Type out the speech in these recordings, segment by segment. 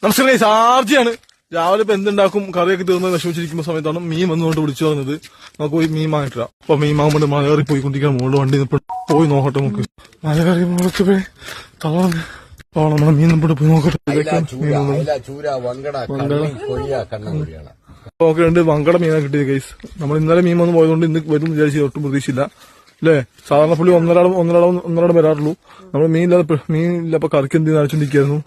നമസ്കാരം ഗൈസ്, ആർജിയാണ്. രാവിലെ ഇപ്പൊ എന്തുണ്ടാക്കും കറിയൊക്കെ തീർന്ന് വിഷമിച്ചിരിക്കുന്ന സമയത്താണ് മീൻ വന്നുകൊണ്ട് വിളിച്ചു പറഞ്ഞത് നമുക്ക് പോയി മീൻ വാങ്ങിട്ടാ. അപ്പൊ മീൻ വാങ്ങുമ്പോൾ മല കയറി പോയിക്കൊണ്ടിരിക്കാൻ മുകളിൽ വണ്ടി പോയി നോക്കട്ടെ. നമുക്ക് മല കയറി മുകളിലേക്ക് പോയി തളർന്ന് നമ്മളെ മീൻ നമ്മുടെ പോയി നോക്കട്ടെ. ഓക്കെ ഉണ്ട്, വങ്കട മീനാണ് കിട്ടിയത് ഗൈസ്. നമ്മൾ ഇന്നലെ മീൻ വന്ന് പോയതുകൊണ്ട് ഇന്ന് വരും വിചാരിച്ചു ഒട്ടും പ്രതീക്ഷയില്ല അല്ലേ. സാധാരണ പുള്ളി ഒന്നരാടം വരാറുള്ളൂ. നമ്മൾ മീനില്ല അപ്പൊ കറിക്ക് എന്ത് നനച്ചോണ്ടിരിക്കായിരുന്നു.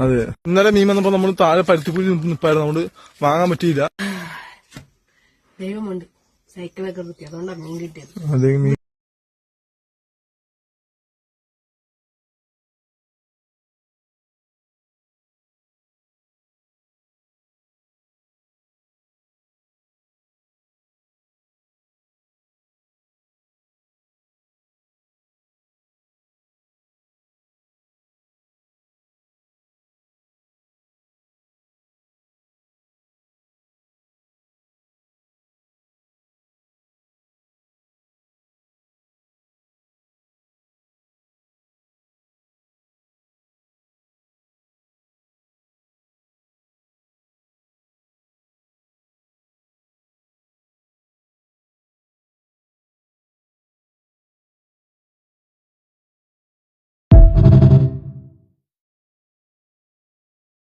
അതെ, ഇന്നലെ മീൻ വന്നപ്പോ നമ്മൾ താഴെ പരുത്തിക്കുഴി നിൽപ്പായിരുന്നു, അതുകൊണ്ട് വാങ്ങാൻ പറ്റിയില്ല. ദൈവമുണ്ട്, സൈക്കിളൊക്കെ അതുകൊണ്ടാണ് മീൻ കിട്ടിയത്. അതെ, മീൻ